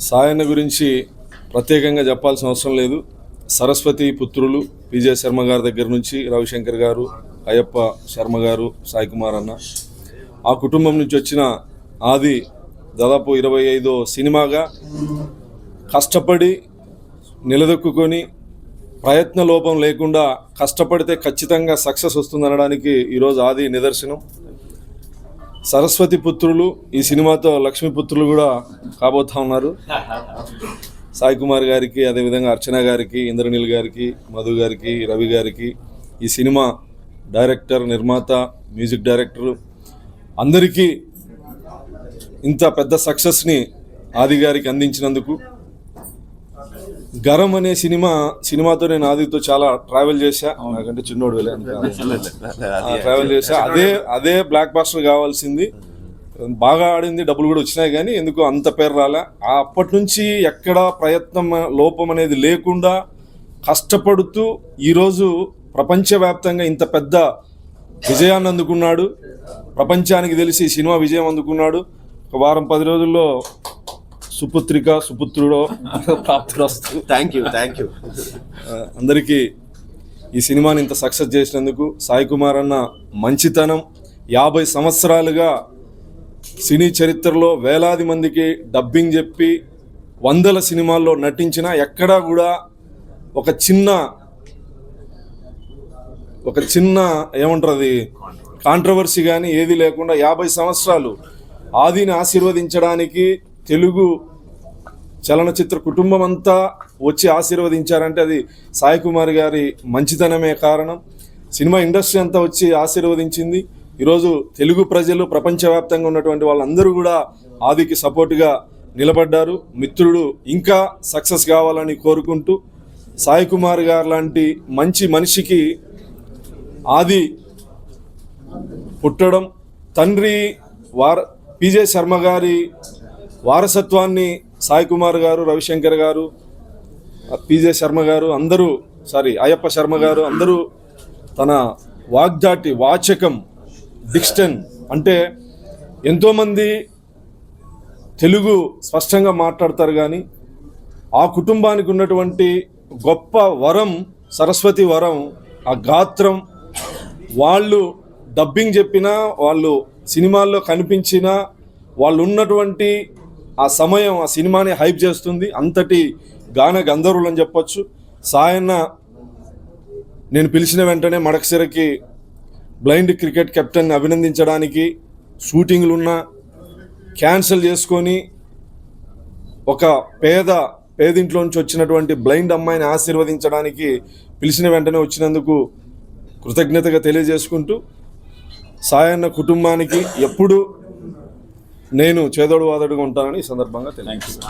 సాయన్న గురించి ప్రత్యేకంగా చెప్పాల్సిన అవసరం లేదు. సరస్వతి పుత్రులు పిజే శర్మ గారి దగ్గర నుంచి రవిశంకర్ గారు, అయ్యప్ప శర్మ గారు, సాయి కుమార్ అన్న, ఆ కుటుంబం నుంచి వచ్చిన ఆది దాదాపు 25వ సినిమాగా కష్టపడి నిలదొక్కుని ప్రయత్న లోపం లేకుండా కష్టపడితే ఖచ్చితంగా సక్సెస్ వస్తుందనడానికి ఈరోజు ఆది నిదర్శనం. సరస్వతి పుత్రులు ఈ సినిమాతో లక్ష్మీపుత్రులు కూడా కాబోతా ఉన్నారు. సాయి కుమార్ గారికి, అదేవిధంగా అర్చన గారికి, ఇంద్రనీల్ గారికి, మధు గారికి, రవి గారికి, ఈ సినిమా డైరెక్టర్, నిర్మాత, మ్యూజిక్ డైరెక్టర్ అందరికీ ఇంత పెద్ద సక్సెస్ని ఆది గారికి అందించినందుకు. గరం అనే సినిమాతో నేను ఆదితో చాలా ట్రావెల్ చేశా. నాకంటే చిన్నోడు ట్రావెల్ చేశా. అదే బ్లాక్ బాస్టర్ కావాల్సింది. బాగా ఆడింది, డబ్బులు కూడా వచ్చినాయి, కానీ ఎందుకు అంత పేరు రాలే. అప్పటి నుంచి ఎక్కడా ప్రయత్నం లోపం అనేది లేకుండా కష్టపడుతూ ఈరోజు ప్రపంచవ్యాప్తంగా ఇంత పెద్ద విజయాన్ని అందుకున్నాడు. ప్రపంచానికి తెలిసి ఈ సినిమా విజయం అందుకున్నాడు. ఒక వారం 10 రోజుల్లో సుపుత్రుడో ప్రాప్తురస్తు. Thank you. అందరికీ ఈ సినిమాని ఇంత సక్సెస్ చేసినందుకు సాయి కుమార్ అన్న మంచితనం, 50 సంవత్సరాలుగా సినీ చరిత్రలో వేలాది మందికి డబ్బింగ్ చెప్పి 100ల సినిమాల్లో నటించిన ఎక్కడా కూడా ఒక చిన్న ఏమంటారు అది కాంట్రవర్సీ కానీ ఏది లేకుండా 50 సంవత్సరాలు ఆదిని ఆశీర్వదించడానికి తెలుగు చలనచిత్ర కుటుంబం అంతా వచ్చి ఆశీర్వదించారంటే అది సాయి కుమార్ గారి మంచితనమే కారణం. సినిమా ఇండస్ట్రీ అంతా వచ్చి ఆశీర్వదించింది. ఈరోజు తెలుగు ప్రజలు, ప్రపంచవ్యాప్తంగా ఉన్నటువంటి వాళ్ళందరూ కూడా ఆదికి సపోర్ట్గా నిలబడ్డారు. మిత్రుడు ఇంకా సక్సెస్ కావాలని కోరుకుంటూ, సాయి కుమార్ గారు లాంటి మంచి మనిషికి ఆది పుట్టడం, తండ్రి పిజే శర్మ గారి వారసత్వాన్ని సాయి కుమార్ గారు, రవిశంకర్ గారు, పిజే శర్మ గారు అయ్యప్ప శర్మ గారు అందరూ తన వాగ్దాటి, వాచకం, డిక్షన్ అంటే ఎంతోమంది తెలుగు స్పష్టంగా మాట్లాడతారు, కానీ ఆ కుటుంబానికి ఉన్నటువంటి గొప్ప వరం సరస్వతి వరం, ఆ గాత్రం. వాళ్ళు డబ్బింగ్ చెప్పినా, వాళ్ళు సినిమాల్లో కనిపించినా, వాళ్ళు ఉన్నటువంటి ఆ సమయం ఆ సినిమాని హైప్ చేస్తుంది. అంతటి గాన గంధర్వులు అని చెప్పొచ్చు. సాయన్న నేను పిలిచిన వెంటనే మడకసిరకి బ్లైండ్ క్రికెట్ కెప్టెన్ అభినందించడానికి షూటింగ్లున్నా క్యాన్సిల్ చేసుకొని ఒక పేదింట్లో నుంచి వచ్చినటువంటి బ్లైండ్ అమ్మాయిని ఆశీర్వదించడానికి పిలిచిన వెంటనే వచ్చినందుకు కృతజ్ఞతగా తెలియజేసుకుంటూ, సాయన్న కుటుంబానికి ఎప్పుడు నేను చేదోడు వాదోడుగా ఉంటానని ఈ సందర్భంగా తెలియజేస్తాను.